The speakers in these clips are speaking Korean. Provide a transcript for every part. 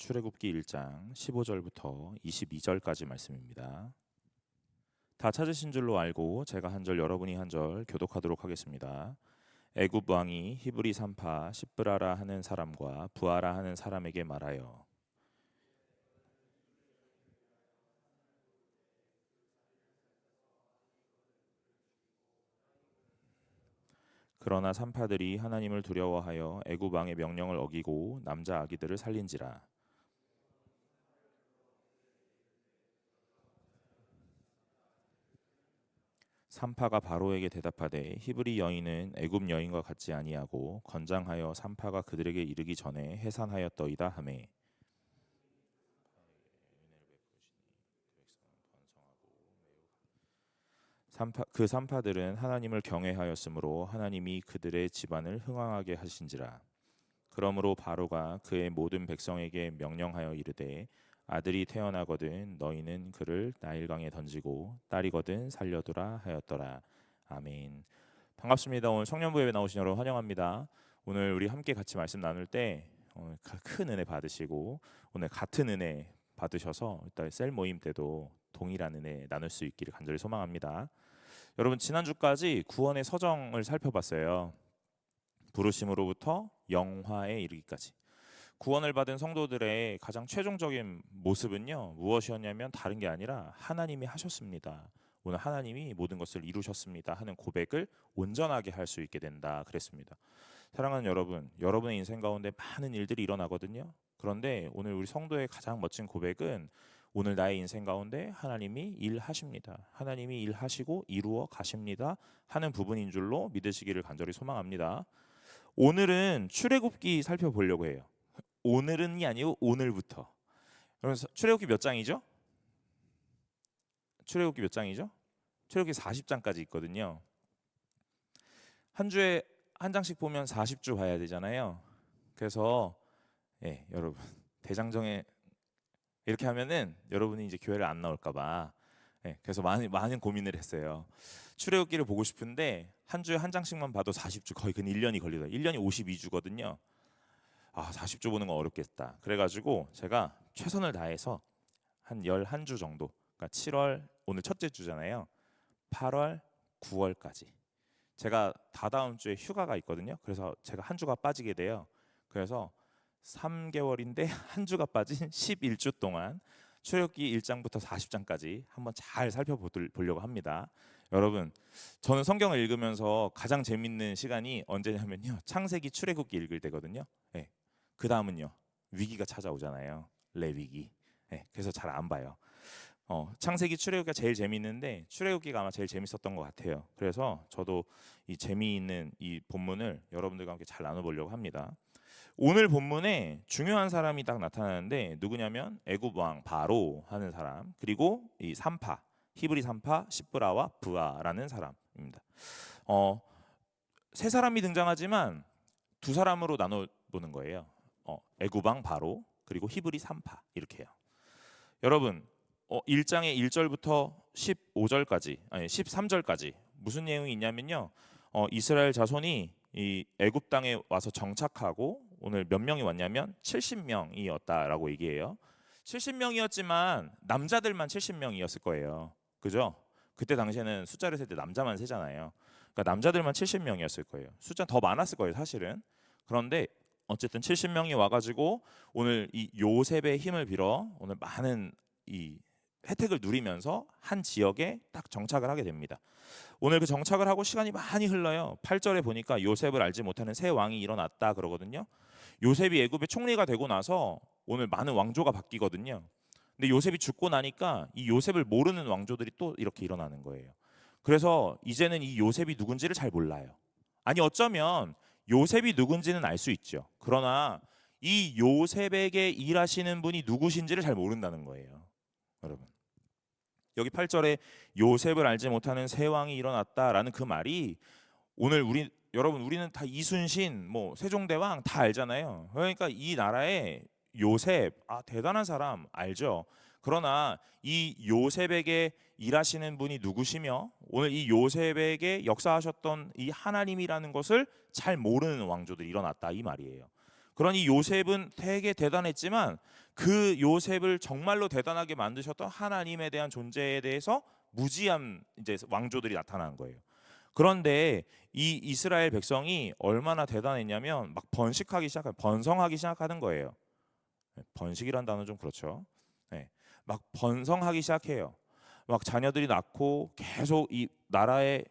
출애굽기 1장 15절부터 22절까지 말씀입니다. 다 찾으신 줄로 알고 제가 한 절 여러분이 한 절 교독하도록 하겠습니다. 애굽 왕이 히브리 산파 시브라라 하는 사람과 부하라 하는 사람에게 말하여 그러나 산파들이 하나님을 두려워하여 애굽 왕의 명령을 어기고 남자 아기들을 살린지라. 산파가 바로에게 대답하되 히브리 여인은 애굽 여인과 같지 아니하고 건장하여 산파가 그들에게 이르기 전에 해산하였더이다 하매 그 산파들은 하나님을 경외하였으므로 하나님이 그들의 집안을 흥왕하게 하신지라. 그러므로 바로가 그의 모든 백성에게 명령하여 이르되 아들이 태어나거든 너희는 그를 나일강에 던지고 딸이거든 살려두라 하였더라. 아멘. 반갑습니다. 오늘 청년부 예배 나오신 여러분 환영합니다. 오늘 우리 함께 같이 말씀 나눌 때 큰 은혜 받으시고 오늘 같은 은혜 받으셔서 일단 셀 모임 때도 동일한 은혜 나눌 수 있기를 간절히 소망합니다. 여러분 지난주까지 구원의 서정을 살펴봤어요. 부르심으로부터 영화에 이르기까지. 구원을 받은 성도들의 가장 최종적인 모습은요 무엇이었냐면 다른 게 아니라 하나님이 하셨습니다. 오늘 하나님이 모든 것을 이루셨습니다 하는 고백을 온전하게 할 수 있게 된다 그랬습니다. 사랑하는 여러분, 여러분의 인생 가운데 많은 일들이 일어나거든요. 그런데 오늘 우리 성도의 가장 멋진 고백은 오늘 나의 인생 가운데 하나님이 일하십니다. 하나님이 일하시고 이루어 가십니다 하는 부분인 줄로 믿으시기를 간절히 소망합니다. 오늘은 출애굽기 살펴보려고 해요. 오늘은이 아니고 오늘부터. 그래서 출애굽기 몇 장이죠? 출애굽기 몇 장이죠? 출애굽기 40장까지 있거든요. 한 주에 한 장씩 보면 40주 봐야 되잖아요. 그래서 여러분 대장정에 이렇게 하면은 여러분이 이제 교회를 안 나올까봐 그래서 많은 고민을 했어요. 출애굽기를 보고 싶은데 한 주에 한 장씩만 봐도 40주 거의 근 1년이 걸리더라고요. 1년이 52주거든요. 40주 보는 건 어렵겠다. 그래가지고 제가 최선을 다해서 한 11주 정도, 그러니까 7월 오늘 첫째 주잖아요. 8월, 9월까지 제가 다다음 주에 휴가가 있거든요. 그래서 제가 한 주가 빠지게 돼요. 그래서 3개월인데 한 주가 빠진 11주 동안 출애굽기 1장부터 40장까지 한번 잘 살펴보려고 합니다. 여러분, 저는 성경을 읽으면서 가장 재밌는 시간이 언제냐면요. 창세기 출애굽기 읽을 때거든요. 그 다음은요. 위기가 찾아오잖아요. 레위기. 그래서 잘 안 봐요. 창세기 출애굽기가 제일 재밌는데 출애굽기가 아마 제일 재밌었던 것 같아요. 그래서 저도 이 재미있는 이 본문을 여러분들과 함께 잘 나눠보려고 합니다. 오늘 본문에 중요한 사람이 딱 나타나는데 누구냐면 애굽 왕 바로 하는 사람, 그리고 이 산파 히브리 산파 시브라와 부하라는 사람입니다. 세 사람이 등장하지만 두 사람으로 나눠보는 거예요. 애굽 왕 바로 그리고 히브리 산파 이렇게요. 여러분 1장의 1절부터 15절까지 아니 13절까지 무슨 내용이 있냐면요. 이스라엘 자손이 이 애굽 땅에 와서 정착하고 오늘 몇 명이 왔냐면 70명이었다라고 얘기해요. 70명이었지만 남자들만 70명이었을 거예요. 그죠? 그때 당시에는 숫자를 셀 때 남자만 세잖아요. 그러니까 남자들만 70명이었을 거예요. 숫자 더 많았을 거예요, 사실은. 그런데 어쨌든 70명이 와가지고 오늘 이 요셉의 힘을 빌어 오늘 많은 이 혜택을 누리면서 한 지역에 딱 정착을 하게 됩니다. 오늘 그 정착을 하고 시간이 많이 흘러요. 8절에 보니까 요셉을 알지 못하는 새 왕이 일어났다 그러거든요. 요셉이 애굽의 총리가 되고 나서 오늘 많은 왕조가 바뀌거든요. 근데 요셉이 죽고 나니까 이 요셉을 모르는 왕조들이 또 이렇게 일어나는 거예요. 그래서 이제는 이 요셉이 누군지를 잘 몰라요. 아니 어쩌면 요셉이 누군지는 알 수 있죠. 그러나 이 요셉에게 일하시는 분이 누구신지를 잘 모른다는 거예요. 여러분 여기 8절에 요셉을 알지 못하는 새 왕이 일어났다라는 그 말이 오늘 여러분 우리는 다 이순신 뭐 세종대왕 다 알잖아요. 그러니까 이 나라에 요셉 대단한 사람 알죠. 그러나 이 요셉에게 일하시는 분이 누구시며 오늘 이 요셉에게 역사하셨던 이 하나님이라는 것을 잘 모르는 왕조들이 일어났다 이 말이에요. 그러니 요셉은 되게 대단했지만 그 요셉을 정말로 대단하게 만드셨던 하나님에 대한 존재에 대해서 무지한 이제 왕조들이 나타난 거예요. 그런데 이 이스라엘 백성이 얼마나 대단했냐면 막 번성하기 시작하는 거예요. 번식이란 단어 좀 그렇죠. 네, 막 번성하기 시작해요. 막 자녀들이 낳고 계속 이 나라에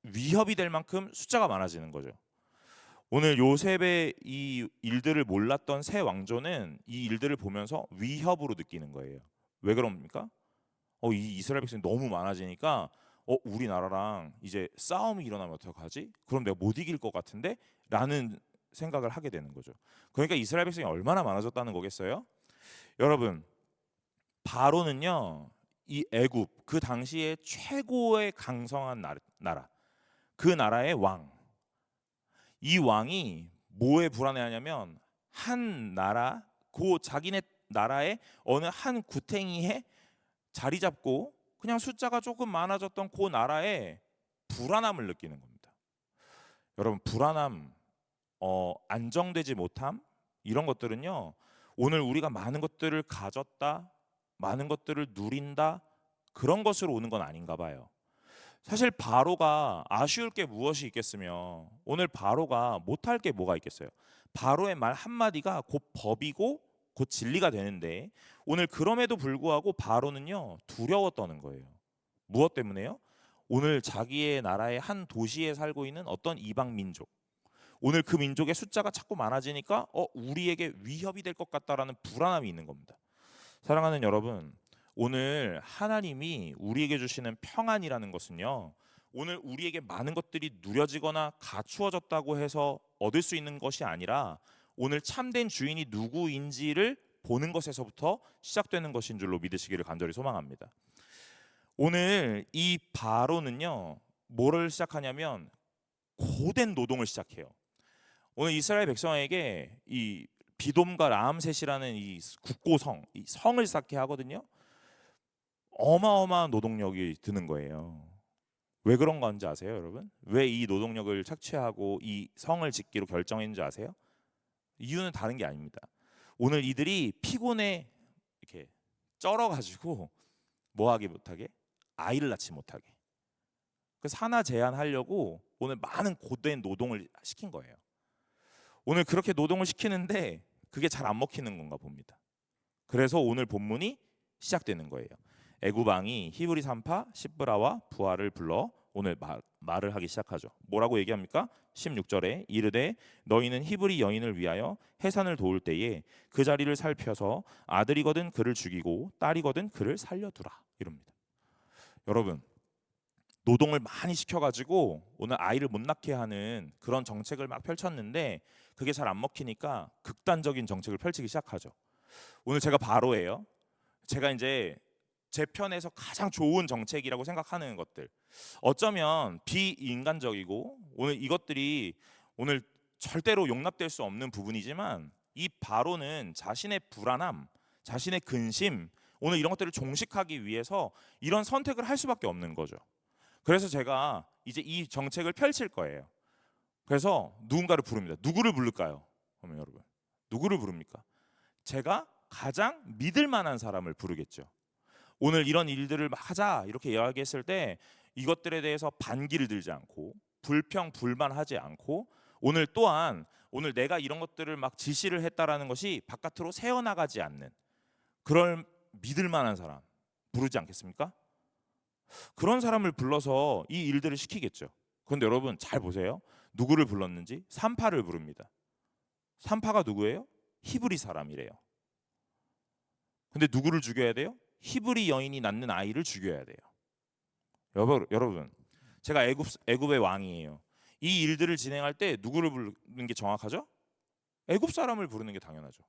위협이 될 만큼 숫자가 많아지는 거죠. 오늘 요셉의 이 일들을 몰랐던 새 왕조는 이 일들을 보면서 위협으로 느끼는 거예요. 왜 그럽니까? 이 이스라엘 백성이 너무 많아지니까 우리나라랑 이제 싸움이 일어나면 어떡하지? 그럼 내가 못 이길 것 같은데? 라는 생각을 하게 되는 거죠. 그러니까 이스라엘 백성이 얼마나 많아졌다는 거겠어요? 여러분, 바로는요, 이 애굽 그 당시에 최고의 강성한 나라, 그 나라의 왕, 이 왕이 뭐에 불안해하냐면 한 나라, 자기네 나라의 어느 한 구탱이에 자리 잡고 그냥 숫자가 조금 많아졌던 그 나라에 불안함을 느끼는 겁니다. 여러분, 불안함, 안정되지 못함, 이런 것들은요, 오늘 우리가 많은 것들을 가졌다, 많은 것들을 누린다, 그런 것으로 오는 건 아닌가 봐요. 사실 바로가 아쉬울 게 무엇이 있겠으며 오늘 바로가 못할 게 뭐가 있겠어요. 바로의 말 한마디가 곧 법이고 곧 진리가 되는데 오늘 그럼에도 불구하고 바로는요, 두려워 떠는 거예요. 무엇 때문에요? 오늘 자기의 나라의 한 도시에 살고 있는 어떤 이방 민족, 오늘 그 민족의 숫자가 자꾸 많아지니까 우리에게 위협이 될 것 같다라는 불안함이 있는 겁니다. 사랑하는 여러분, 오늘 하나님이 우리에게 주시는 평안이라는 것은요, 오늘 우리에게 많은 것들이 누려지거나 갖추어졌다고 해서 얻을 수 있는 것이 아니라 오늘 참된 주인이 누구인지를 보는 것에서부터 시작되는 것인 줄로 믿으시기를 간절히 소망합니다. 오늘 이 바로는요, 뭐를 시작하냐면 고된 노동을 시작해요. 오늘 이스라엘 백성에게 이 비돔과 라암셋이라는 이 국고성, 이 성을 쌓게 하거든요. 어마어마한 노동력이 드는 거예요. 왜 그런 건지 아세요, 여러분? 왜 이 노동력을 착취하고 이 성을 짓기로 결정했는지 아세요? 이유는 다른 게 아닙니다. 오늘 이들이 피곤에 이렇게 쩔어가지고 뭐하기 못하게? 아이를 낳지 못하게. 그래서 하나 제한하려고 오늘 많은 고된 노동을 시킨 거예요. 오늘 그렇게 노동을 시키는데 그게 잘 안 먹히는 건가 봅니다. 그래서 오늘 본문이 시작되는 거예요. 애굽 왕이 히브리 산파 시브라와 부하를 불러 오늘 말을 하기 시작하죠. 뭐라고 얘기합니까? 16절에 이르되 너희는 히브리 여인을 위하여 해산을 도울 때에 그 자리를 살펴서 아들이거든 그를 죽이고 딸이거든 그를 살려두라, 이럽니다. 여러분, 노동을 많이 시켜가지고 오늘 아이를 못 낳게 하는 그런 정책을 막 펼쳤는데 그게 잘 안 먹히니까 극단적인 정책을 펼치기 시작하죠. 오늘 제가 바로예요. 제가 이제 제 편에서 가장 좋은 정책이라고 생각하는 것들, 어쩌면 비인간적이고 오늘 이것들이 오늘 절대로 용납될 수 없는 부분이지만 이 바로는 자신의 불안함, 자신의 근심, 오늘 이런 것들을 종식하기 위해서 이런 선택을 할 수밖에 없는 거죠. 그래서 제가 이제 이 정책을 펼칠 거예요. 그래서 누군가를 부릅니다. 누구를 부를까요? 그러면 여러분, 누구를 부릅니까? 제가 가장 믿을 만한 사람을 부르겠죠. 오늘 이런 일들을 하자 이렇게 이야기했을 때 이것들에 대해서 반기를 들지 않고 불평 불만하지 않고 오늘 또한 오늘 내가 이런 것들을 막 지시를 했다라는 것이 바깥으로 새어나가지 않는 그런 믿을 만한 사람 부르지 않겠습니까? 그런 사람을 불러서 이 일들을 시키겠죠. 그런데 여러분 잘 보세요. 누구를 불렀는지 산파를 부릅니다. 산파가 누구예요? 히브리 사람이래요. 근데 누구를 죽여야 돼요? 히브리 여인이 낳는 아이를 죽여야 돼요. 여러분, 제가 애굽의 왕이에요. 이 일들을 진행할 때 누구를 부르는 게 정확하죠? 애굽 사람을 부르는 게 당연하죠.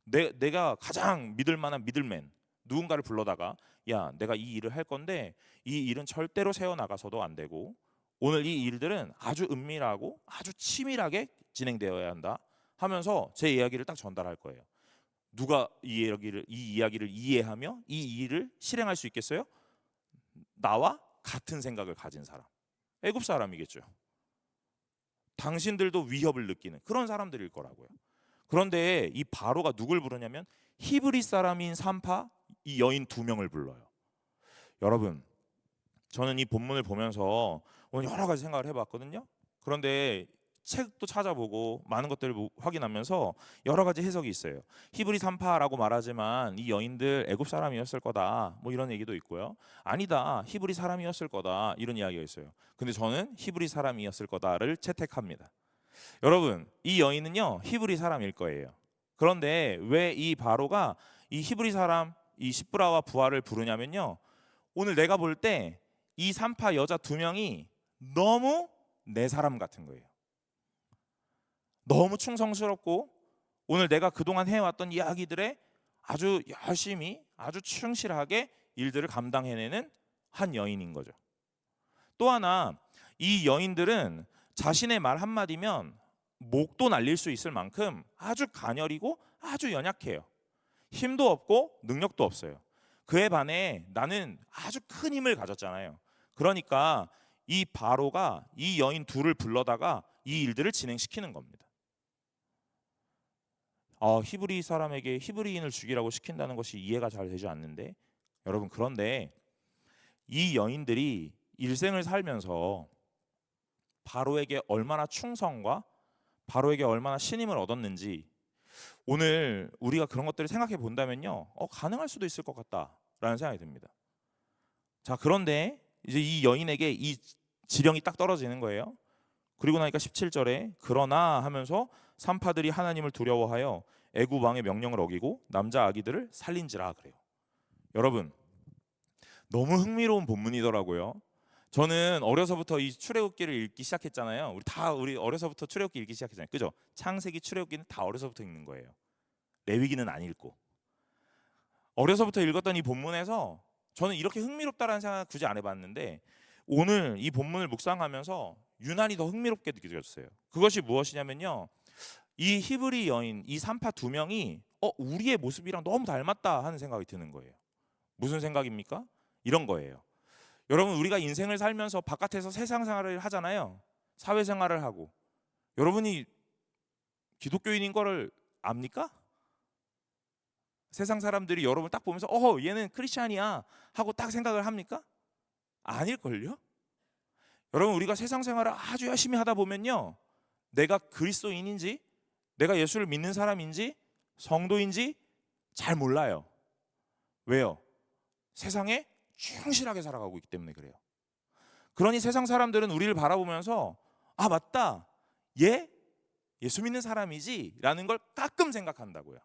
내가 가장 믿을 만한 미들맨 누군가를 불러다가 야, 내가 이 일을 할 건데 이 일은 절대로 세워 나가서도 안 되고 오늘 이 일들은 아주 은밀하고 아주 치밀하게 진행되어야 한다 하면서 제 이야기를 딱 전달할 거예요. 누가 이 이야기를 이해하며 이 일을 실행할 수 있겠어요? 나와 같은 생각을 가진 사람, 애굽 사람이겠죠. 당신들도 위협을 느끼는 그런 사람들일 거라고요. 그런데 이 바로가 누굴 부르냐면 히브리 사람인 산파 이 여인 2명을 불러요. 여러분, 저는 이 본문을 보면서 오늘 여러 가지 생각을 해봤거든요. 그런데 책도 찾아보고 많은 것들을 확인하면서 여러 가지 해석이 있어요. 히브리 산파라고 말하지만 이 여인들 애굽 사람이었을 거다, 뭐 이런 얘기도 있고요. 아니다, 히브리 사람이었을 거다, 이런 이야기가 있어요. 근데 저는 히브리 사람이었을 거다를 채택합니다. 여러분, 이 여인은요 히브리 사람일 거예요. 그런데 왜 이 바로가 이 히브리 사람 이 시브라와 부하를 부르냐면요, 오늘 내가 볼 때 이 산파 여자 2명이 너무 내 사람 같은 거예요. 너무 충성스럽고 오늘 내가 그동안 해왔던 이야기들에 아주 열심히 아주 충실하게 일들을 감당해내는 한 여인인 거죠. 또 하나, 이 여인들은 자신의 말 한마디면 목도 날릴 수 있을 만큼 아주 가녀리고 아주 연약해요. 힘도 없고 능력도 없어요. 그에 반해 나는 아주 큰 힘을 가졌잖아요. 그러니까 이 바로가 이 여인 2를 불러다가 이 일들을 진행시키는 겁니다. 히브리 사람에게 히브리인을 죽이라고 시킨다는 것이 이해가 잘 되지 않는데, 여러분, 그런데 이 여인들이 일생을 살면서 바로에게 얼마나 충성과 바로에게 얼마나 신임을 얻었는지 오늘 우리가 그런 것들을 생각해 본다면요, 가능할 수도 있을 것 같다라는 생각이 듭니다. 자, 그런데 이제 이 여인에게 이 지령이 딱 떨어지는 거예요. 그리고 나니까 17절에 그러나 하면서 산파들이 하나님을 두려워하여 애굽 왕의 명령을 어기고 남자 아기들을 살린지라 그래요. 여러분, 너무 흥미로운 본문이더라고요. 저는 어려서부터 이 출애굽기를 읽기 시작했잖아요. 우리 어려서부터 출애굽기 읽기 시작했잖아요. 그죠? 창세기, 출애굽기는 다 어려서부터 읽는 거예요. 레위기는 안 읽고. 어려서부터 읽었던 이 본문에서 저는 이렇게 흥미롭다라는 생각을 굳이 안 해봤는데 오늘 이 본문을 묵상하면서 유난히 더 흥미롭게 느껴졌어요. 그것이 무엇이냐면요, 이 히브리 여인 이 산파 2명이 우리의 모습이랑 너무 닮았다 하는 생각이 드는 거예요. 무슨 생각입니까? 이런 거예요. 여러분, 우리가 인생을 살면서 바깥에서 세상 생활을 하잖아요. 사회생활을 하고. 여러분이 기독교인인 거를 압니까? 세상 사람들이 여러분을 딱 보면서 얘는 크리스찬이야 하고 딱 생각을 합니까? 아닐걸요? 여러분, 우리가 세상 생활을 아주 열심히 하다 보면요, 내가 그리스도인인지 내가 예수를 믿는 사람인지 성도인지 잘 몰라요. 왜요? 세상에 충실하게 살아가고 있기 때문에 그래요. 그러니 세상 사람들은 우리를 바라보면서 맞다, 얘 예수 믿는 사람이지 라는 걸 가끔 생각한다고요.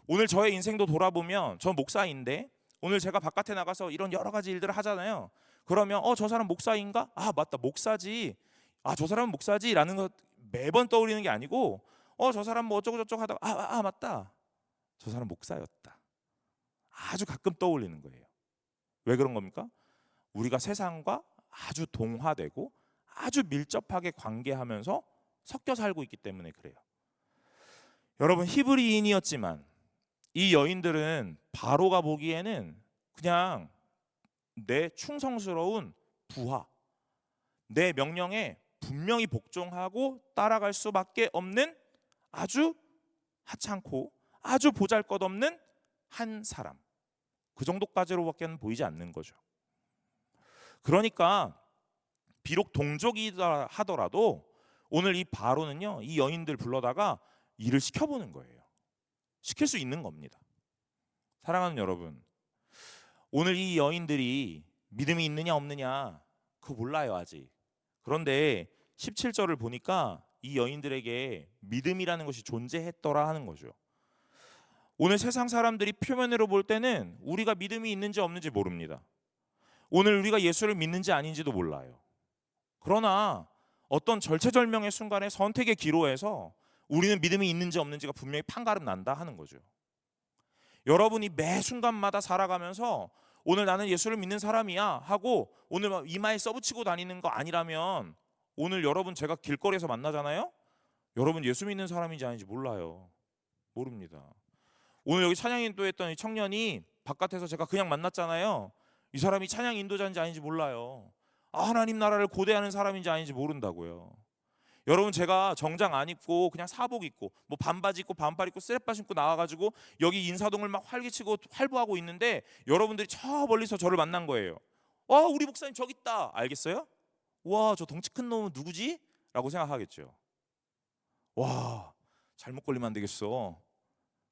오늘 저의 인생도 돌아보면 저 목사인데 오늘 제가 바깥에 나가서 이런 여러 가지 일들을 하잖아요. 그러면 저 사람 목사인가? 맞다, 목사지. 저 사람은 목사지 라는 것 매번 떠올리는 게 아니고 저 사람 뭐 어쩌고 저쩌고 하다가 맞다, 저 사람 목사였다. 아주 가끔 떠올리는 거예요. 왜 그런 겁니까? 우리가 세상과 아주 동화되고 아주 밀접하게 관계하면서 섞여 살고 있기 때문에 그래요. 여러분, 히브리인이었지만 이 여인들은 바로가 보기에는 그냥 내 충성스러운 부하, 내 명령에 분명히 복종하고 따라갈 수밖에 없는 아주 하찮고 아주 보잘것없는 한 사람, 그 정도까지로밖에는 보이지 않는 거죠. 그러니까 비록 동족이다 하더라도 오늘 이 바로는요, 이 여인들 불러다가 일을 시켜보는 거예요. 시킬 수 있는 겁니다. 사랑하는 여러분, 오늘 이 여인들이 믿음이 있느냐 없느냐 그거 몰라요, 아직. 그런데 17절을 보니까 이 여인들에게 믿음이라는 것이 존재했더라 하는 거죠. 오늘 세상 사람들이 표면으로 볼 때는 우리가 믿음이 있는지 없는지 모릅니다. 오늘 우리가 예수를 믿는지 아닌지도 몰라요. 그러나 어떤 절체절명의 순간에 선택의 기로에서 우리는 믿음이 있는지 없는지가 분명히 판가름 난다 하는 거죠. 여러분이 매 순간마다 살아가면서 오늘 나는 예수를 믿는 사람이야 하고 오늘 막 이마에 써붙이고 다니는 거 아니라면 오늘 여러분 제가 길거리에서 만나잖아요. 여러분 예수 믿는 사람인지 아닌지 몰라요. 모릅니다. 오늘 여기 찬양 인도했던 이 청년이 바깥에서 제가 그냥 만났잖아요. 이 사람이 찬양 인도자인지 아닌지 몰라요. 하나님 나라를 고대하는 사람인지 아닌지 모른다고요. 여러분, 제가 정장 안 입고 그냥 사복 입고 뭐 반바지 입고 반팔 입고 스레빠 신고 나와가지고 여기 인사동을 막 활기치고 활보하고 있는데 여러분들이 저 멀리서 저를 만난 거예요. 우리 목사님 저기 있다. 알겠어요? 와, 저 덩치 큰 놈은 누구지? 라고 생각하겠죠. 와, 잘못 걸리면 안 되겠어.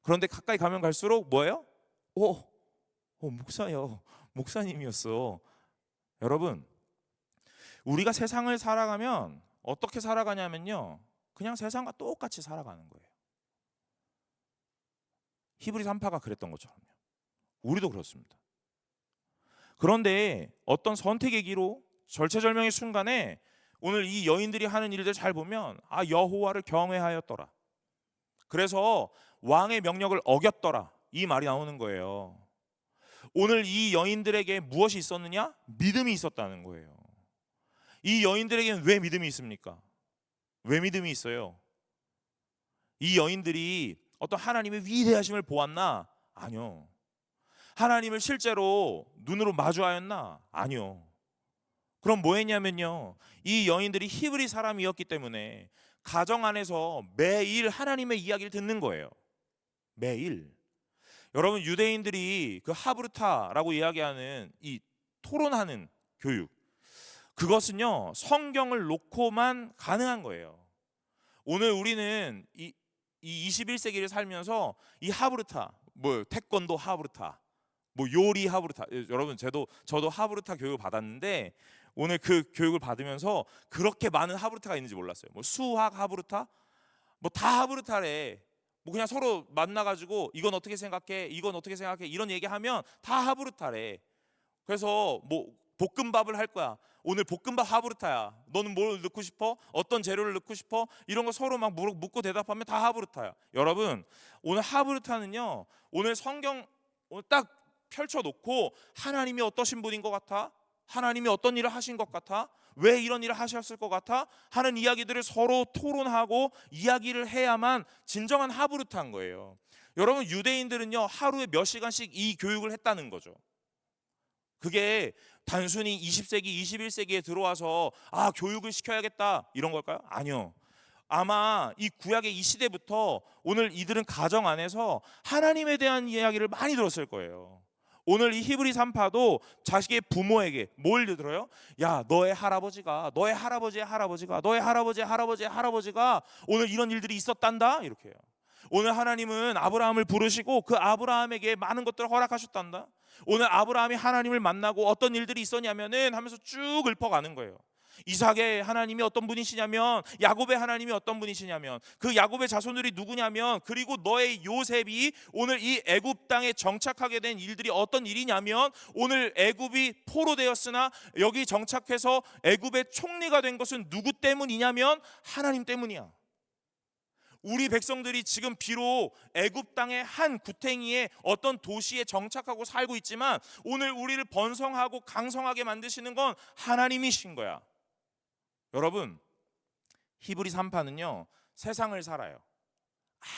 그런데 가까이 가면 갈수록 뭐예요? 목사요. 목사님이었어. 여러분, 우리가 세상을 살아가면 어떻게 살아가냐면요, 그냥 세상과 똑같이 살아가는 거예요. 히브리 3파가 그랬던 것처럼요. 우리도 그렇습니다. 그런데 어떤 선택의 기로 절체절명의 순간에 오늘 이 여인들이 하는 일들 잘 보면 여호와를 경외하였더라. 그래서 왕의 명령을 어겼더라. 이 말이 나오는 거예요. 오늘 이 여인들에게 무엇이 있었느냐? 믿음이 있었다는 거예요. 이 여인들에게는 왜 믿음이 있습니까? 왜 믿음이 있어요? 이 여인들이 어떤 하나님의 위대하심을 보았나? 아니요. 하나님을 실제로 눈으로 마주하였나? 아니요. 그럼 뭐 했냐면요, 이 여인들이 히브리 사람이었기 때문에 가정 안에서 매일 하나님의 이야기를 듣는 거예요. 매일. 여러분, 유대인들이 그 하브르타라고 이야기하는 이 토론하는 교육, 그것은요 성경을 놓고만 가능한 거예요. 오늘 우리는 이 21세기를 살면서 이 하브르타, 뭐 태권도 하브르타, 뭐 요리 하브르타, 여러분 저도 하브르타 교육을 받았는데 오늘 그 교육을 받으면서 그렇게 많은 하브르타가 있는지 몰랐어요. 뭐 수학 하브르타, 뭐 다 하브르타래. 뭐 그냥 서로 만나가지고 이건 어떻게 생각해, 이건 어떻게 생각해, 이런 얘기하면 다 하브르타래. 그래서 뭐 볶음밥을 할 거야. 오늘 볶음밥 하브르타야. 너는 뭘 넣고 싶어? 어떤 재료를 넣고 싶어? 이런 거 서로 막 묻고 대답하면 다 하브르타야. 여러분, 오늘 하브르타는요, 오늘 성경 오늘 딱 펼쳐놓고 하나님이 어떠신 분인 것 같아? 하나님이 어떤 일을 하신 것 같아? 왜 이런 일을 하셨을 것 같아? 하는 이야기들을 서로 토론하고 이야기를 해야만 진정한 하브르타인 거예요. 여러분, 유대인들은요 하루에 몇 시간씩 이 교육을 했다는 거죠. 그게 단순히 20세기, 21세기에 들어와서 교육을 시켜야겠다 이런 걸까요? 아니요. 아마 이 구약의 이 시대부터 오늘 이들은 가정 안에서 하나님에 대한 이야기를 많이 들었을 거예요. 오늘 이 히브리 3파도 자식의 부모에게 뭘 들어요? 야, 너의 할아버지가 너의 할아버지의 할아버지가 너의 할아버지의 할아버지의 할아버지가 오늘 이런 일들이 있었단다 이렇게 해요. 오늘 하나님은 아브라함을 부르시고 그 아브라함에게 많은 것들을 허락하셨단다. 오늘 아브라함이 하나님을 만나고 어떤 일들이 있었냐면은 하면서 쭉 읊어가는 거예요. 이삭의 하나님이 어떤 분이시냐면, 야곱의 하나님이 어떤 분이시냐면, 그 야곱의 자손들이 누구냐면, 그리고 너의 요셉이 오늘 이 애굽 땅에 정착하게 된 일들이 어떤 일이냐면, 오늘 애굽이 포로되었으나 여기 정착해서 애굽의 총리가 된 것은 누구 때문이냐면 하나님 때문이야. 우리 백성들이 지금 비록 애굽 땅의 한 구탱이의 어떤 도시에 정착하고 살고 있지만 오늘 우리를 번성하고 강성하게 만드시는 건 하나님이신 거야. 여러분, 히브리 3파는요 세상을 살아요.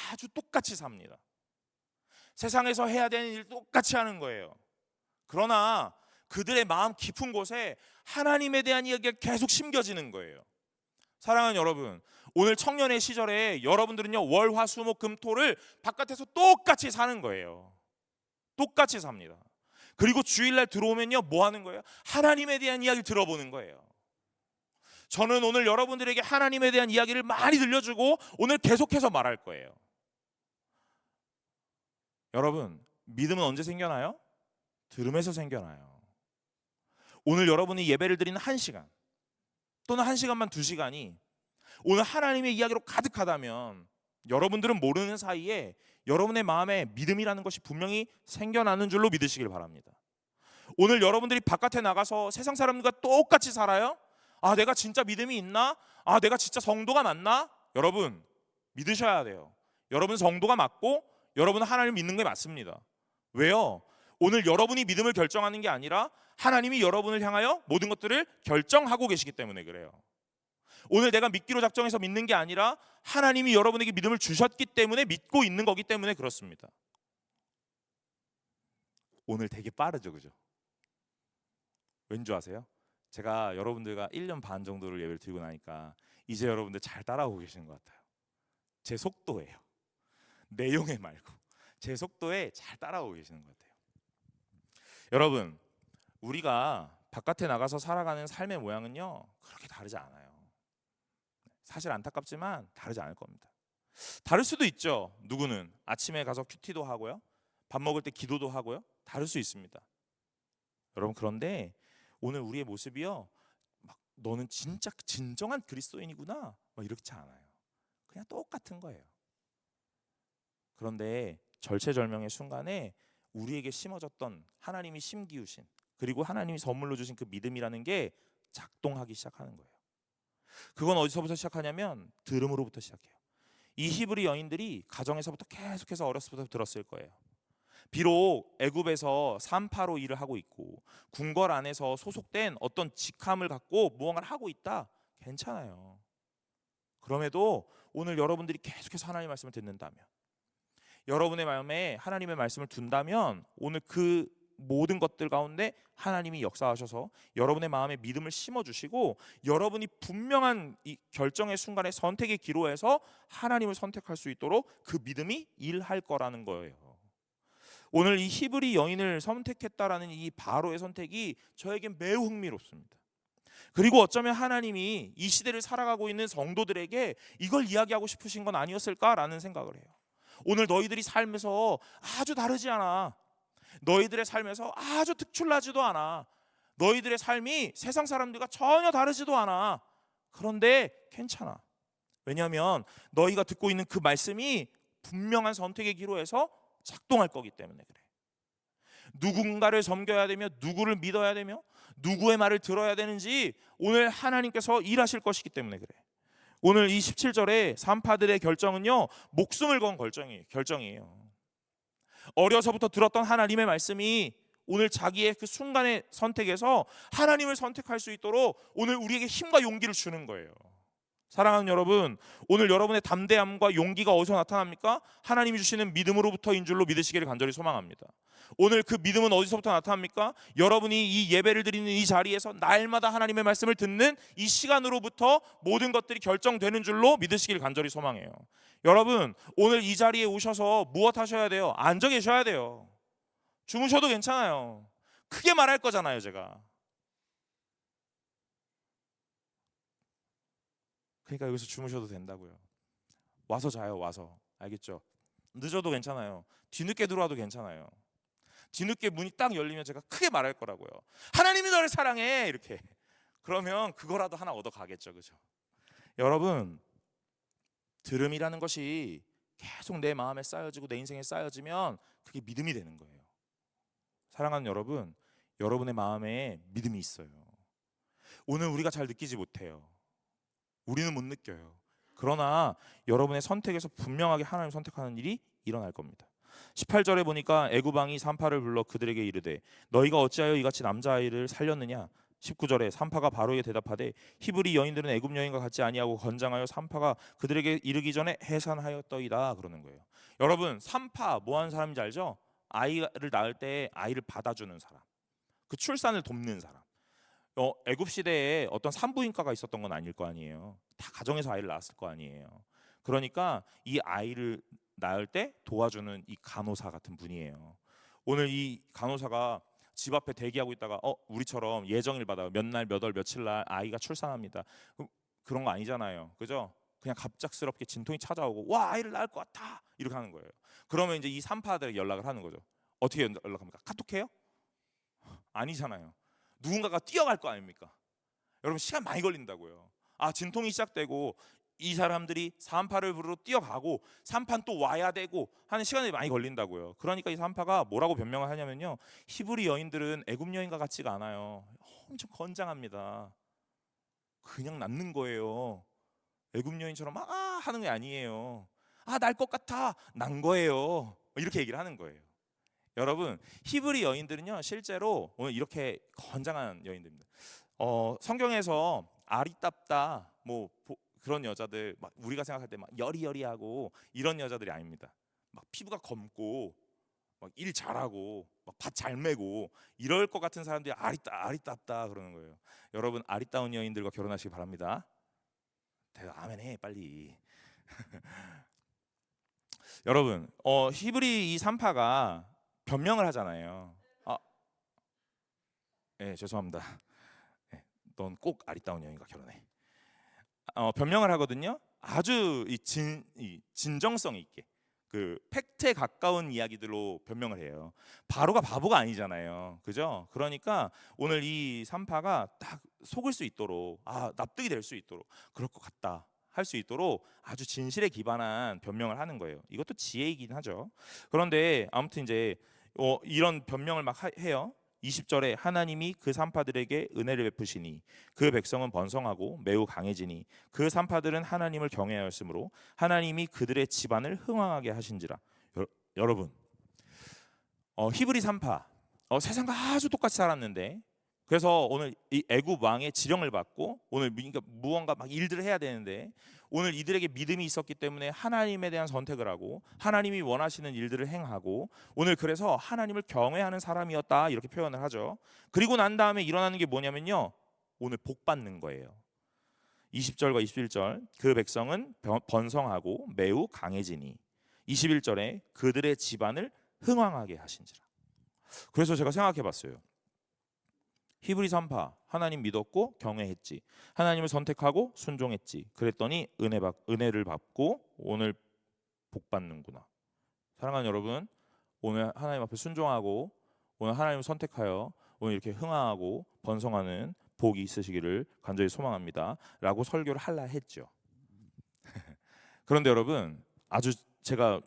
아주 똑같이 삽니다. 세상에서 해야 되는 일 똑같이 하는 거예요. 그러나 그들의 마음 깊은 곳에 하나님에 대한 이야기가 계속 심겨지는 거예요. 사랑하는 여러분, 오늘 청년의 시절에 여러분들은요 월, 화, 수, 목, 금, 토를 바깥에서 똑같이 사는 거예요. 똑같이 삽니다. 그리고 주일날 들어오면요 뭐 하는 거예요? 하나님에 대한 이야기를 들어보는 거예요. 저는 오늘 여러분들에게 하나님에 대한 이야기를 많이 들려주고 오늘 계속해서 말할 거예요. 여러분, 믿음은 언제 생겨나요? 들음에서 생겨나요. 오늘 여러분이 예배를 드리는 1시간 또는 1시간만 2시간이 오늘 하나님의 이야기로 가득하다면 여러분들은 모르는 사이에 여러분의 마음에 믿음이라는 것이 분명히 생겨나는 줄로 믿으시길 바랍니다. 오늘 여러분들이 바깥에 나가서 세상 사람들과 똑같이 살아요? 내가 진짜 믿음이 있나? 내가 진짜 성도가 맞나? 여러분, 믿으셔야 돼요. 여러분 성도가 맞고 여러분은 하나님을 믿는 게 맞습니다. 왜요? 오늘 여러분이 믿음을 결정하는 게 아니라 하나님이 여러분을 향하여 모든 것들을 결정하고 계시기 때문에 그래요. 오늘 내가 믿기로 작정해서 믿는 게 아니라 하나님이 여러분에게 믿음을 주셨기 때문에 믿고 있는 거기 때문에 그렇습니다. 오늘 되게 빠르죠, 그죠? 왠 줄 아세요? 제가 여러분들과 1년 반 정도를 예배를 드리고 나니까 이제 여러분들 잘 따라오고 계시는 것 같아요. 제 속도예요. 내용에 말고 제 속도에 잘 따라오고 계시는 것 같아요. 여러분, 우리가 바깥에 나가서 살아가는 삶의 모양은요 그렇게 다르지 않아요. 사실 안타깝지만 다르지 않을 겁니다. 다를 수도 있죠. 누구는 아침에 가서 큐티도 하고요, 밥 먹을 때 기도도 하고요. 다를 수 있습니다. 여러분, 그런데 오늘 우리의 모습이요 막 너는 진짜 진정한 그리스도인이구나 막 이렇지 않아요. 그냥 똑같은 거예요. 그런데 절체절명의 순간에 우리에게 심어졌던 하나님이 심기우신, 그리고 하나님이 선물로 주신 그 믿음이라는 게 작동하기 시작하는 거예요. 그건 어디서부터 시작하냐면 들음으로부터 시작해요. 이 히브리 여인들이 가정에서부터 계속해서 어렸을 때부터 들었을 거예요. 비록 애굽에서 산파로 일을 하고 있고 궁궐 안에서 소속된 어떤 직함을 갖고 무언가를 하고 있다, 괜찮아요. 그럼에도 오늘 여러분들이 계속해서 하나님의 말씀을 듣는다면, 여러분의 마음에 하나님의 말씀을 둔다면 오늘 그 모든 것들 가운데 하나님이 역사하셔서 여러분의 마음에 믿음을 심어주시고 여러분이 분명한 이 결정의 순간에 선택의 기로에서 하나님을 선택할 수 있도록 그 믿음이 일할 거라는 거예요. 오늘 이 히브리 여인을 선택했다라는 이 바로의 선택이 저에겐 매우 흥미롭습니다. 그리고 어쩌면 하나님이 이 시대를 살아가고 있는 성도들에게 이걸 이야기하고 싶으신 건 아니었을까라는 생각을 해요. 오늘 너희들이 삶에서 아주 다르지 않아. 너희들의 삶에서 아주 특출나지도 않아. 너희들의 삶이 세상 사람들과 전혀 다르지도 않아. 그런데 괜찮아. 왜냐하면 너희가 듣고 있는 그 말씀이 분명한 선택의 기로에서 작동할 거기 때문에 그래. 누군가를 섬겨야 되며 누구를 믿어야 되며 누구의 말을 들어야 되는지 오늘 하나님께서 일하실 것이기 때문에 그래. 오늘 이 17절에 산파들의 결정은요 목숨을 건 결정이에요. 어려서부터 들었던 하나님의 말씀이 오늘 자기의 그 순간의 선택에서 하나님을 선택할 수 있도록 오늘 우리에게 힘과 용기를 주는 거예요. 사랑하는 여러분, 오늘 여러분의 담대함과 용기가 어디서 나타납니까? 하나님이 주시는 믿음으로부터인 줄로 믿으시기를 간절히 소망합니다. 오늘 그 믿음은 어디서부터 나타납니까? 여러분이 이 예배를 드리는 이 자리에서 날마다 하나님의 말씀을 듣는 이 시간으로부터 모든 것들이 결정되는 줄로 믿으시기를 간절히 소망해요. 여러분, 오늘 이 자리에 오셔서 무엇 하셔야 돼요? 앉아 계셔야 돼요. 주무셔도 괜찮아요. 크게 말할 거잖아요, 제가. 그러니까 여기서 주무셔도 된다고요. 와서 자요, 와서. 알겠죠? 늦어도 괜찮아요. 뒤늦게 들어와도 괜찮아요. 뒤늦게 문이 딱 열리면 제가 크게 말할 거라고요. 하나님이 너를 사랑해, 이렇게. 그러면 그거라도 하나 얻어 가겠죠, 그죠? 여러분, 들음이라는 것이 계속 내 마음에 쌓여지고 내 인생에 쌓여지면 그게 믿음이 되는 거예요. 사랑하는 여러분, 여러분의 마음에 믿음이 있어요. 오늘 우리가 잘 느끼지 못해요. 우리는 못 느껴요. 그러나 여러분의 선택에서 분명하게 하나님을 선택하는 일이 일어날 겁니다. 18절에 보니까 애굽 왕이 산파를 불러 그들에게 이르되 너희가 어찌하여 이같이 남자아이를 살렸느냐. 19절에 산파가 바로에게 대답하되 히브리 여인들은 애굽 여인과 같지 아니하고 건장하여 산파가 그들에게 이르기 전에 해산하였더이다 그러는 거예요. 여러분, 산파 뭐 하는 사람인지 알죠? 아이를 낳을 때 아이를 받아주는 사람, 그 출산을 돕는 사람. 애굽 시대에 어떤 산부인과가 있었던 건 아닐 거 아니에요. 다 가정에서 아이를 낳았을 거 아니에요. 그러니까 이 아이를 낳을 때 도와주는 이 간호사 같은 분이에요. 오늘 이 간호사가 집 앞에 대기하고 있다가 우리처럼 예정일 받아요. 몇 날 몇 월 며칠 날 아이가 출산합니다. 그런 거 아니잖아요. 그죠? 그냥 갑작스럽게 진통이 찾아오고 와 아이를 낳을 것 같아 이렇게 하는 거예요. 그러면 이제 이 산파들에게 연락을 하는 거죠. 어떻게 연락합니까? 카톡해요? 아니잖아요. 누군가가 뛰어갈 거 아닙니까? 여러분, 시간 많이 걸린다고요. 진통이 시작되고 이 사람들이 산파를 부르러 뛰어가고 산파는 또 와야 되고 하는 시간이 많이 걸린다고요. 그러니까 이 산파가 뭐라고 변명을 하냐면요, 히브리 여인들은 애굽 여인과 같지가 않아요. 엄청 건장합니다. 그냥 낳는 거예요. 애굽 여인처럼 하는 게 아니에요. 날 것 같아, 난 거예요. 이렇게 얘기를 하는 거예요. 여러분, 히브리 여인들은요 실제로 오늘 이렇게 건장한 여인들입니다. 성경에서 아리따다 그런 여자들, 막 우리가 생각할 때 막 여리여리하고 이런 여자들이 아닙니다. 막 피부가 검고 막 일 잘하고 막 밭 잘 메고 이럴 것 같은 사람들이 아리따다 그러는 거예요. 여러분 아리따운 여인들과 결혼하시기 바랍니다. 대가 아멘해 빨리. 여러분 히브리 이 3파가 변명을 하잖아요. 네, 죄송합니다. 네, 넌 꼭 아리따운 여인과 결혼해. 변명을 하거든요. 아주 이 진정성 있게 그 팩트에 가까운 이야기들로 변명을 해요. 바로가 바보가 아니잖아요, 그죠? 그러니까 오늘 이 3파가 딱 속을 수 있도록 납득이 될 수 있도록 그럴 것 같다 할 수 있도록 아주 진실에 기반한 변명을 하는 거예요. 이것도 지혜이긴 하죠. 그런데 아무튼 이제 이런 변명을 막 해요. 20절에 하나님이 그 산파들에게 은혜를 베푸시니 그 백성은 번성하고 매우 강해지니 그 산파들은 하나님을 경외하였으므로 하나님이 그들의 집안을 흥왕하게 하신지라. 여러분 히브리 산파 세상과 아주 똑같이 살았는데 그래서 오늘 이 애굽 왕의 지령을 받고 오늘 그러니까 무언가 막 일들을 해야 되는데 오늘 이들에게 믿음이 있었기 때문에 하나님에 대한 선택을 하고 하나님이 원하시는 일들을 행하고 오늘 그래서 하나님을 경외하는 사람이었다 이렇게 표현을 하죠. 그리고 난 다음에 일어나는 게 뭐냐면요, 오늘 복 받는 거예요. 20절과 21절 그 백성은 번성하고 매우 강해지니 21절에 그들의 집안을 흥왕하게 하신지라. 그래서 제가 생각해 봤어요. 히브리 3파 하나님 믿었고 경외했지. 하나님을 선택하고 순종했지. 그랬더니 은혜를 받고 오늘 복 받는구나. 사랑하는 여러분, 오늘 하나님 앞에 순종하고 오늘 하나님을 선택하여 오늘 이렇게 흥하고 번성하는 복이 있으시기를 간절히 소망합니다. 라고 설교를 할라 했죠. 그런데 여러분, 아주 제가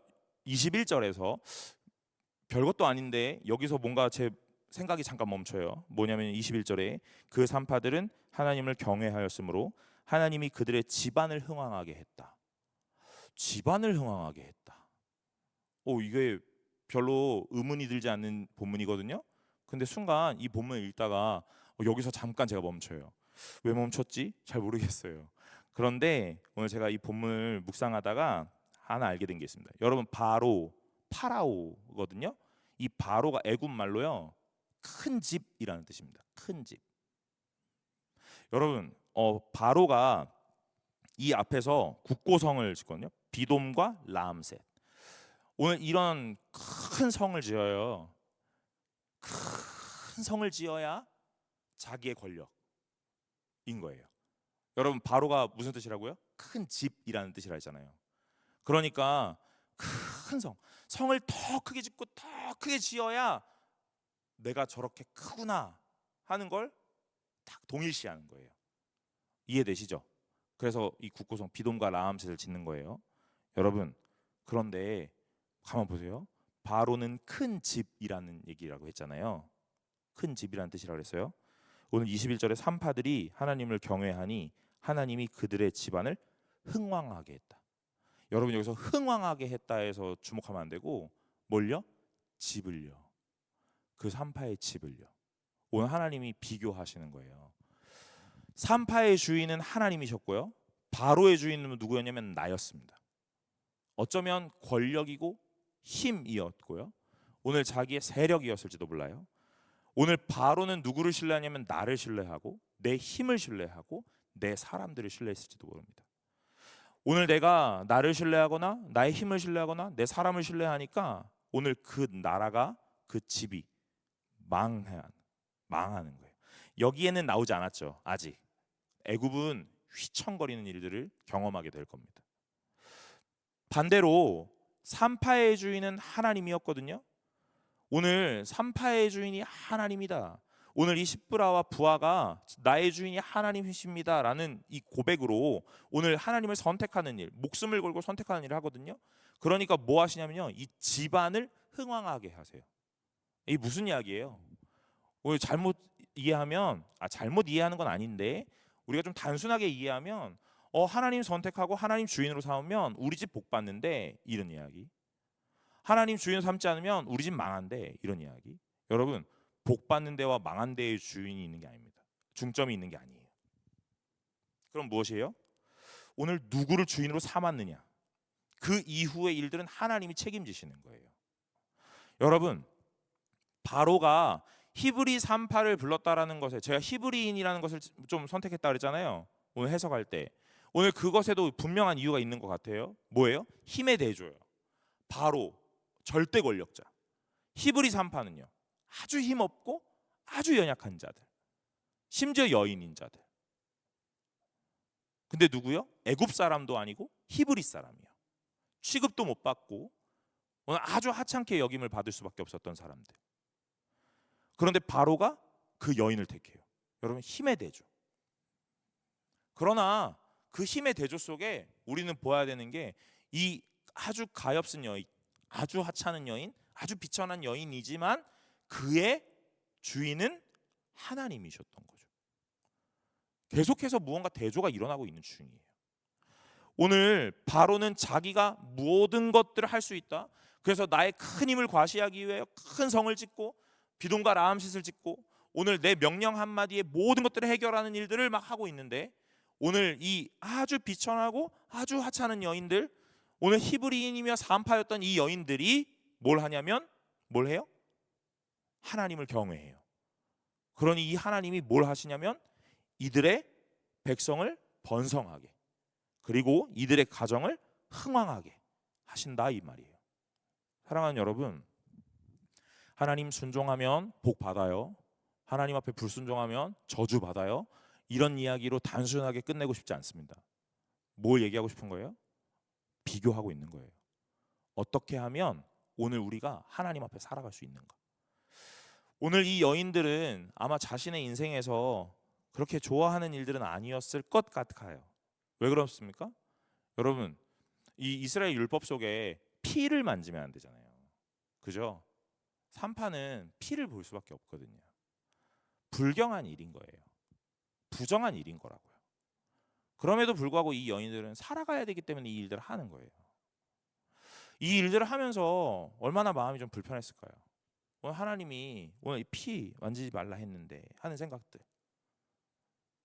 21절에서 별것도 아닌데 여기서 뭔가 제 생각이 잠깐 멈춰요. 뭐냐면 21절에 그 산파들은 하나님을 경외하였으므로 하나님이 그들의 집안을 흥왕하게 했다. 집안을 흥왕하게 했다. 이게 별로 의문이 들지 않는 본문이거든요. 근데 순간 이 본문을 읽다가 여기서 잠깐 제가 멈춰요. 왜 멈췄지? 잘 모르겠어요. 그런데 오늘 제가 이 본문을 묵상하다가 하나 알게 된 게 있습니다. 여러분 파라오거든요. 이 바로가 애굽 말로요. 큰 집이라는 뜻입니다. 큰 집. 여러분, 바로가 이 앞에서 국고성을 짓거든요. 비돔과 라암셋. 오늘 이런 큰 성을 지어요. 큰 성을 지어야 자기의 권력인 거예요. 여러분, 바로가 무슨 뜻이라고요? 큰 집이라는 뜻이라 했잖아요. 그러니까 큰 성을 더 크게 짓고 더 크게 지어야 내가 저렇게 크구나 하는 걸 딱 동일시하는 거예요. 이해되시죠? 그래서 이 국고성 비돔과 라암셋을 짓는 거예요. 여러분, 그런데 가만 보세요. 바로는 큰 집이라는 얘기라고 했잖아요. 큰 집이라는 뜻이라고 했어요. 오늘 21절에 산파들이 하나님을 경외하니 하나님이 그들의 집안을 흥왕하게 했다. 여러분 여기서 흥왕하게 했다 해서 주목하면 안 되고 뭘요? 집을요. 그 산파의 집을요. 오늘 하나님이 비교하시는 거예요. 산파의 주인은 하나님이셨고요. 바로의 주인은 누구였냐면 나였습니다. 어쩌면 권력이고 힘이었고요. 오늘 자기의 세력이었을지도 몰라요. 오늘 바로는 누구를 신뢰하냐면 나를 신뢰하고 내 힘을 신뢰하고 내 사람들을 신뢰했을지도 모릅니다. 오늘 내가 나를 신뢰하거나 나의 힘을 신뢰하거나 내 사람을 신뢰하니까 오늘 그 나라가 그 집이 망하는 거예요. 여기에는 나오지 않았죠. 아직. 애굽은 휘청거리는 일들을 경험하게 될 겁니다. 반대로 산파의 주인은 하나님이었거든요. 오늘 산파의 주인이 하나님이다. 오늘 이 십브라와 부하가 나의 주인이 하나님이십니다 라는 이 고백으로 오늘 하나님을 선택하는 일, 목숨을 걸고 선택하는 일을 하거든요. 그러니까 뭐 하시냐면요, 이 집안을 흥왕하게 하세요. 이게 무슨 이야기예요? 오늘 잘못 이해하는 건 아닌데 우리가 좀 단순하게 이해하면 하나님 선택하고 하나님 주인으로 삼으면 우리 집 복 받는데, 이런 이야기. 하나님 주인 삼지 않으면 우리 집 망한대, 이런 이야기. 여러분, 복 받는 데와 망한 데의 주인이 있는 게 아닙니다. 중점이 있는 게 아니에요. 그럼 무엇이에요? 오늘 누구를 주인으로 삼았느냐, 그 이후의 일들은 하나님이 책임지시는 거예요. 여러분, 바로가 히브리 3파를 불렀다라는 것에 제가 히브리인이라는 것을 좀 선택했다 그랬잖아요. 오늘 해석할 때. 오늘 그것에도 분명한 이유가 있는 것 같아요. 뭐예요? 힘의 대조예요. 바로 절대 권력자. 히브리 3파는요. 아주 힘없고 아주 연약한 자들. 심지어 여인인 자들. 근데 누구요? 애굽 사람도 아니고 히브리 사람이요. 취급도 못 받고 오늘 아주 하찮게 여김을 받을 수밖에 없었던 사람들. 그런데 바로가 그 여인을 택해요. 여러분, 힘의 대조. 그러나 그 힘의 대조 속에 우리는 보아야 되는 게 이 아주 가엾은 여인, 아주 하찮은 여인, 아주 비천한 여인이지만 그의 주인은 하나님이셨던 거죠. 계속해서 무언가 대조가 일어나고 있는 중이에요. 오늘 바로는 자기가 모든 것들을 할 수 있다. 그래서 나의 큰 힘을 과시하기 위해 큰 성을 짓고 비돔과 라암싯을 짓고 오늘 내 명령 한마디에 모든 것들을 해결하는 일들을 막 하고 있는데 오늘 이 아주 비천하고 아주 하찮은 여인들, 오늘 히브리인이며 산파였던 이 여인들이 뭘 하냐면 뭘 해요? 하나님을 경외해요. 그러니 이 하나님이 뭘 하시냐면 이들의 백성을 번성하게 그리고 이들의 가정을 흥왕하게 하신다 이 말이에요. 사랑하는 여러분, 하나님 순종하면 복 받아요. 하나님 앞에 불순종하면 저주 받아요. 이런 이야기로 단순하게 끝내고 싶지 않습니다. 뭘 얘기하고 싶은 거예요? 비교하고 있는 거예요. 어떻게 하면 오늘 우리가 하나님 앞에 살아갈 수 있는가? 오늘 이 여인들은 아마 자신의 인생에서 그렇게 좋아하는 일들은 아니었을 것 같아요. 왜 그렇습니까? 여러분, 이 이스라엘 율법 속에 피를 만지면 안 되잖아요. 그죠? 산파는 피를 볼 수밖에 없거든요. 불경한 일인 거예요. 부정한 일인 거라고요. 그럼에도 불구하고 이 여인들은 살아가야 되기 때문에 이 일들을 하는 거예요. 이 일들을 하면서 얼마나 마음이 좀 불편했을까요? 오늘 하나님이 오늘 피 만지지 말라 했는데 하는 생각들.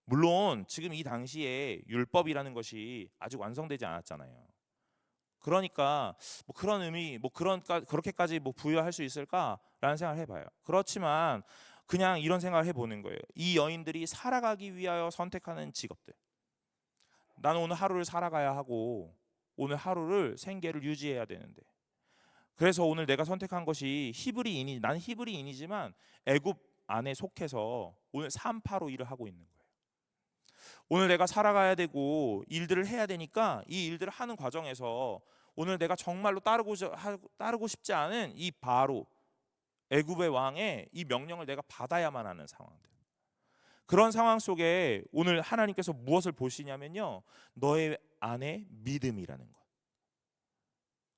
물론 지금 이 당시에 율법이라는 것이 아직 완성되지 않았잖아요. 그러니까 뭐 그런 의미, 뭐 그렇게까지 뭐 부여할 수 있을까라는 생각을 해봐요. 그렇지만 그냥 이런 생각을 해보는 거예요. 이 여인들이 살아가기 위하여 선택하는 직업들. 나는 오늘 하루를 살아가야 하고 오늘 하루를 생계를 유지해야 되는데 그래서 오늘 내가 선택한 것이 나는 히브리인이지만 애굽 안에 속해서 오늘 산파로 일을 하고 있는 거예요. 오늘 내가 살아가야 되고 일들을 해야 되니까 이 일들을 하는 과정에서 오늘 내가 정말로 따르고 싶지 않은 이 바로 애굽의 왕의 이 명령을 내가 받아야만 하는 상황들. 그런 상황 속에 오늘 하나님께서 무엇을 보시냐면요, 너의 안에 믿음이라는 것.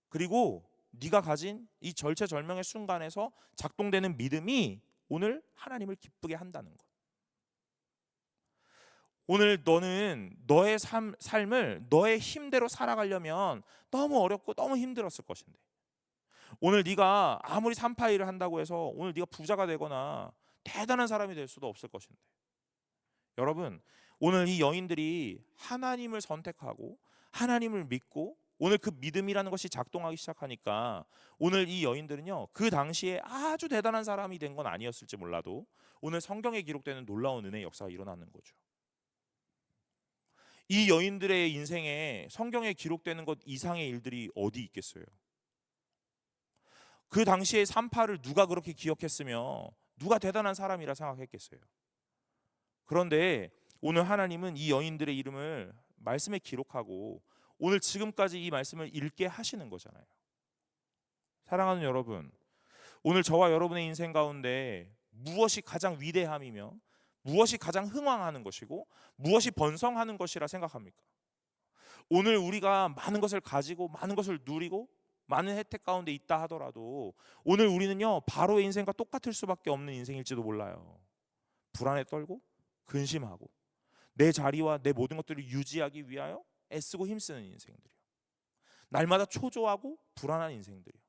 그리고 네가 가진 이 절체절명의 순간에서 작동되는 믿음이 오늘 하나님을 기쁘게 한다는 것. 오늘 너는 너의 삶을 너의 힘대로 살아가려면 너무 어렵고 너무 힘들었을 것인데 오늘 네가 아무리 산파 일을 한다고 해서 오늘 네가 부자가 되거나 대단한 사람이 될 수도 없을 것인데 여러분, 오늘 이 여인들이 하나님을 선택하고 하나님을 믿고 오늘 그 믿음이라는 것이 작동하기 시작하니까 오늘 이 여인들은요, 그 당시에 아주 대단한 사람이 된 건 아니었을지 몰라도 오늘 성경에 기록되는 놀라운 은혜의 역사가 일어나는 거죠. 이 여인들의 인생에 성경에 기록되는 것 이상의 일들이 어디 있겠어요? 그 당시에 산파를 누가 그렇게 기억했으며 누가 대단한 사람이라 생각했겠어요? 그런데 오늘 하나님은 이 여인들의 이름을 말씀에 기록하고 오늘 지금까지 이 말씀을 읽게 하시는 거잖아요. 사랑하는 여러분, 오늘 저와 여러분의 인생 가운데 무엇이 가장 위대함이며 무엇이 가장 흥왕하는 것이고 무엇이 번성하는 것이라 생각합니까? 오늘 우리가 많은 것을 가지고 많은 것을 누리고 많은 혜택 가운데 있다 하더라도 오늘 우리는요, 바로의 인생과 똑같을 수밖에 없는 인생일지도 몰라요. 불안에 떨고 근심하고 내 자리와 내 모든 것들을 유지하기 위하여 애쓰고 힘쓰는 인생들이요. 날마다 초조하고 불안한 인생들이요.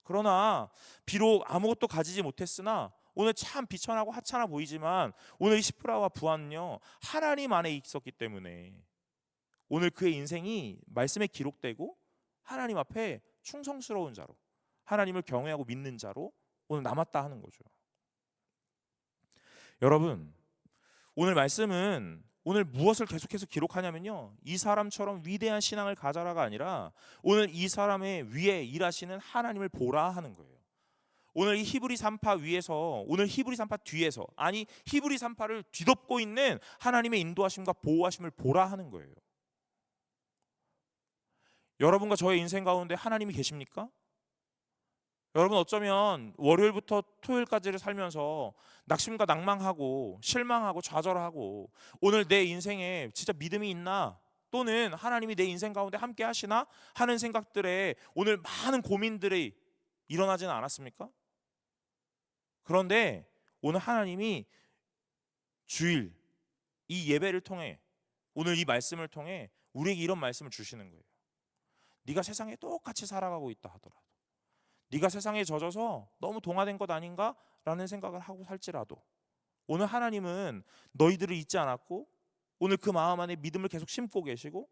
그러나 비록 아무것도 가지지 못했으나 오늘 참 비천하고 하찮아 보이지만 오늘 이 시프라와 부하는요, 하나님 안에 있었기 때문에 오늘 그의 인생이 말씀에 기록되고 하나님 앞에 충성스러운 자로 하나님을 경외하고 믿는 자로 오늘 남았다 하는 거죠. 여러분, 오늘 말씀은 오늘 무엇을 계속해서 기록하냐면요, 이 사람처럼 위대한 신앙을 가져라가 아니라 오늘 이 사람의 위에 일하시는 하나님을 보라 하는 거예요. 오늘 이 히브리 3파 위에서, 오늘 히브리 3파 뒤에서, 아니 히브리 3파를 뒤덮고 있는 하나님의 인도하심과 보호하심을 보라 하는 거예요. 여러분과 저의 인생 가운데 하나님이 계십니까? 여러분, 어쩌면 월요일부터 토요일까지를 살면서 낙심과 낭망하고 실망하고 좌절하고, 오늘 내 인생에 진짜 믿음이 있나, 또는 하나님이 내 인생 가운데 함께 하시나 하는 생각들에 오늘 많은 고민들이 일어나지는 않았습니까? 그런데 오늘 하나님이 주일 이 예배를 통해, 오늘 이 말씀을 통해 우리에게 이런 말씀을 주시는 거예요. 네가 세상에 똑같이 살아가고 있다 하더라도, 네가 세상에 젖어서 너무 동화된 것 아닌가 라는 생각을 하고 살지라도, 오늘 하나님은 너희들을 잊지 않았고 오늘 그 마음 안에 믿음을 계속 심고 계시고,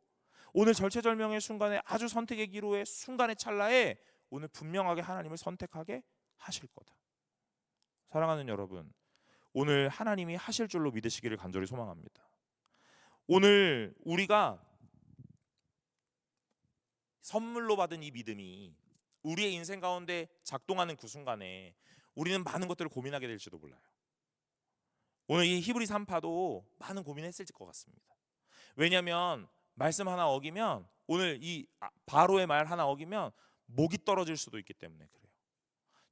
오늘 절체절명의 순간에, 아주 선택의 기로의 순간의 찰나에 오늘 분명하게 하나님을 선택하게 하실 거다. 사랑하는 여러분, 오늘 하나님이 하실 줄로 믿으시기를 간절히 소망합니다. 오늘 우리가 선물로 받은 이 믿음이 우리의 인생 가운데 작동하는 그 순간에 우리는 많은 것들을 고민하게 될지도 몰라요. 오늘 이 히브리 3파도 많은 고민했을 것 같습니다. 왜냐하면 말씀 하나 어기면, 오늘 이 바로의 말 하나 어기면 목이 떨어질 수도 있기 때문에 그래요.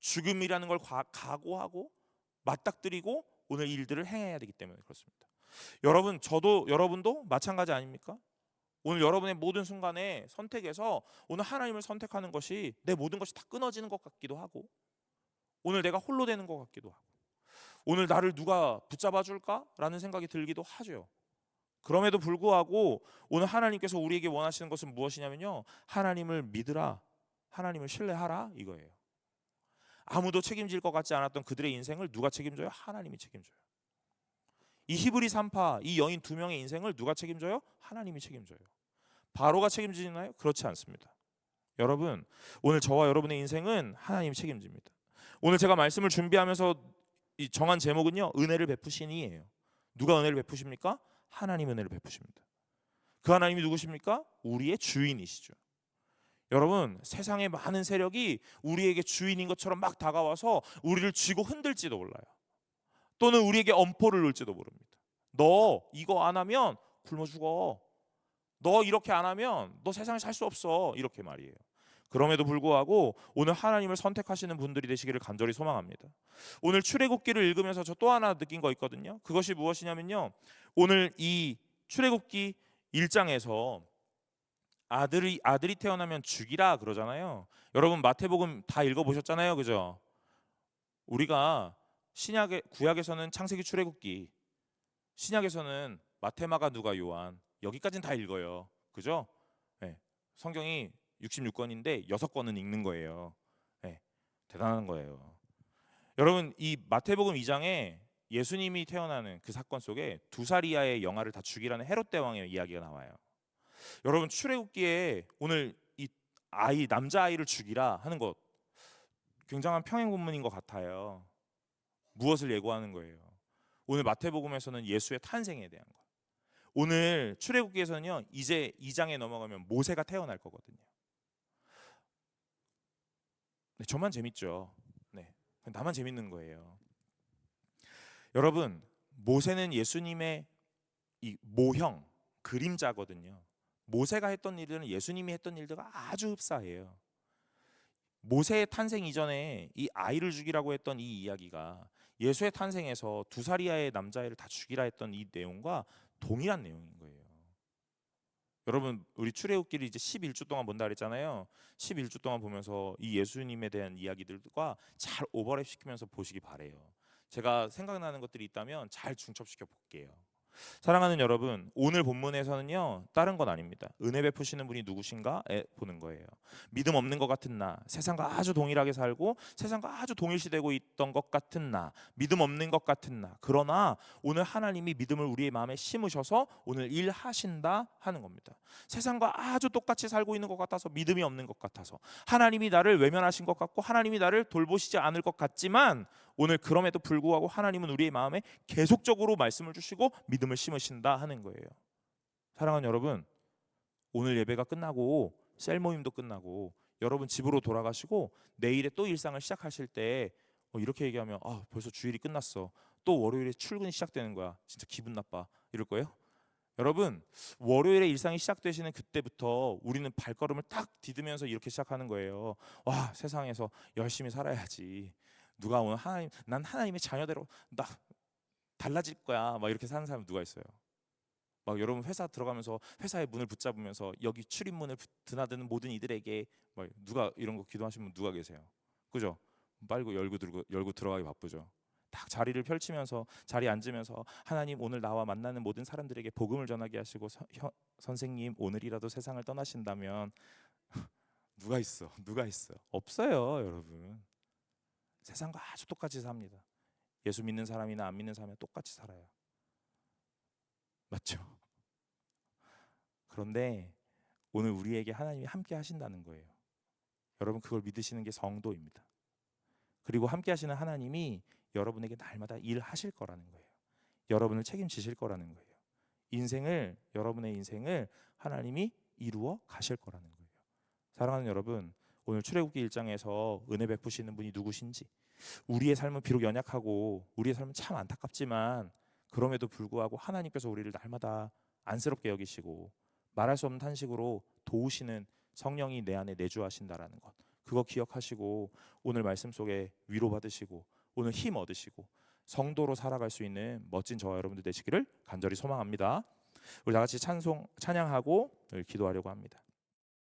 죽음이라는 걸 각오하고 맞닥뜨리고 오늘 일들을 행해야 되기 때문에 그렇습니다. 여러분, 여러분도 마찬가지 아닙니까? 오늘 여러분의 모든 순간에 선택에서 오늘 하나님을 선택하는 것이 내 모든 것이 다 끊어지는 것 같기도 하고, 오늘 내가 홀로 되는 것 같기도 하고, 오늘 나를 누가 붙잡아 줄까라는 생각이 들기도 하죠. 그럼에도 불구하고 오늘 하나님께서 우리에게 원하시는 것은 무엇이냐면요, 하나님을 믿으라, 하나님을 신뢰하라 이거예요. 아무도 책임질 것 같지 않았던 그들의 인생을 누가 책임져요? 하나님이 책임져요. 이 히브리 3파, 이 여인 2명의 인생을 누가 책임져요? 하나님이 책임져요. 바로가 책임지나요? 그렇지 않습니다. 여러분, 오늘 저와 여러분의 인생은 하나님이 책임집니다. 오늘 제가 말씀을 준비하면서 정한 제목은요, 은혜를 베푸시니예요. 누가 은혜를 베푸십니까? 하나님 은혜를 베푸십니다. 그 하나님이 누구십니까? 우리의 주인이시죠. 여러분, 세상의 많은 세력이 우리에게 주인인 것처럼 막 다가와서 우리를 쥐고 흔들지도 몰라요. 또는 우리에게 엄포를 놓을지도 모릅니다. 너 이거 안 하면 굶어 죽어. 너 이렇게 안 하면 너 세상에 살 수 없어. 이렇게 말이에요. 그럼에도 불구하고 오늘 하나님을 선택하시는 분들이 되시기를 간절히 소망합니다. 오늘 출애굽기를 읽으면서 저 또 하나 느낀 거 있거든요. 그것이 무엇이냐면요, 오늘 이 출애굽기 1장에서 아들이 태어나면 죽이라 그러잖아요. 여러분, 마태복음 다 읽어보셨잖아요, 그죠? 우리가 구약에서는 창세기, 출애굽기, 신약에서는 마태, 마가, 누가, 요한, 여기까지는 다 읽어요, 그죠? 네. 성경이 66권인데 6권은 읽는 거예요. 네. 대단한 거예요. 여러분, 이 마태복음 2장에 예수님이 태어나는 그 사건 속에 2살 이하의 영아를 다 죽이라는 헤롯 대왕의 이야기가 나와요. 여러분, 출애굽기에 오늘 이 남자아이를 죽이라 하는 것, 굉장한 평행 본문인 것 같아요. 무엇을 예고하는 거예요? 오늘 마태복음에서는 예수의 탄생에 대한 것. 오늘 출애굽기에서는요, 이제 2장에 넘어가면 모세가 태어날 거거든요. 네, 저만 재밌죠. 네, 나만 재밌는 거예요. 여러분, 모세는 예수님의 이 모형, 그림자거든요. 모세가 했던 일들은 예수님이 했던 일들과 아주 흡사해요. 모세의 탄생 이전에 이 아이를 죽이라고 했던 이 이야기가 예수의 탄생에서 2살 이하의 남자아이를 다 죽이라 했던 이 내용과 동일한 내용인 거예요. 여러분, 우리 출애굽기를 이제 11주 동안 본다 그랬잖아요. 11주 동안 보면서 이 예수님에 대한 이야기들과 잘 오버랩 시키면서 보시기 바래요. 제가 생각나는 것들이 있다면 잘 중첩시켜 볼게요. 사랑하는 여러분, 오늘 본문에서는요 다른 건 아닙니다. 은혜 베푸시는 분이 누구신가에 보는 거예요. 믿음 없는 것 같은 나, 세상과 아주 동일하게 살고 세상과 아주 동일시되고 있던 것 같은 나, 믿음 없는 것 같은 나, 그러나 오늘 하나님이 믿음을 우리의 마음에 심으셔서 오늘 일하신다 하는 겁니다. 세상과 아주 똑같이 살고 있는 것 같아서, 믿음이 없는 것 같아서, 하나님이 나를 외면하신 것 같고 하나님이 나를 돌보시지 않을 것 같지만, 오늘 그럼에도 불구하고 하나님은 우리의 마음에 계속적으로 말씀을 주시고 믿음을 심으신다 하는 거예요. 사랑하는 여러분, 오늘 예배가 끝나고 셀 모임도 끝나고 여러분 집으로 돌아가시고 내일에 또 일상을 시작하실 때 이렇게 얘기하면 벌써 주일이 끝났어, 또 월요일에 출근이 시작되는 거야, 진짜 기분 나빠, 이럴 거예요? 여러분, 월요일에 일상이 시작되시는 그때부터 우리는 발걸음을 딱 디디면서 이렇게 시작하는 거예요. 와, 세상에서 열심히 살아야지. 누가 오늘 난 하나님의 자녀대로 나 달라질 거야, 막 이렇게 사는 사람 누가 있어요? 막 여러분 회사 들어가면서 회사의 문을 붙잡으면서 여기 출입문을 드나드는 모든 이들에게 막 누가 이런 거 기도하시는 분 누가 계세요? 그죠? 빨고 열고 들어가기 바쁘죠. 딱 자리를 펼치면서 자리에 앉으면서 하나님 오늘 나와 만나는 모든 사람들에게 복음을 전하게 하시고 선생님 오늘이라도 세상을 떠나신다면 누가 있어? 누가 있어요? 없어요, 여러분. 세상과 아주 똑같이 삽니다. 예수 믿는 사람이나 안 믿는 사람이나 똑같이 살아요. 맞죠? 그런데 오늘 우리에게 하나님이 함께 하신다는 거예요. 여러분, 그걸 믿으시는 게 성도입니다. 그리고 함께 하시는 하나님이 여러분에게 날마다 일하실 거라는 거예요. 여러분을 책임지실 거라는 거예요. 여러분의 인생을 하나님이 이루어 가실 거라는 거예요. 사랑하는 여러분, 오늘 출애굽기 1장에서 은혜 베푸시는 분이 누구신지, 우리의 삶은 비록 연약하고 우리의 삶은 참 안타깝지만 그럼에도 불구하고 하나님께서 우리를 날마다 안쓰럽게 여기시고 말할 수 없는 탄식으로 도우시는 성령이 내 안에 내주하신다라는 것, 그거 기억하시고 오늘 말씀 속에 위로받으시고 오늘 힘 얻으시고 성도로 살아갈 수 있는 멋진 저와 여러분들 되시기를 간절히 소망합니다. 우리 다 같이 찬양하고 기도하려고 합니다.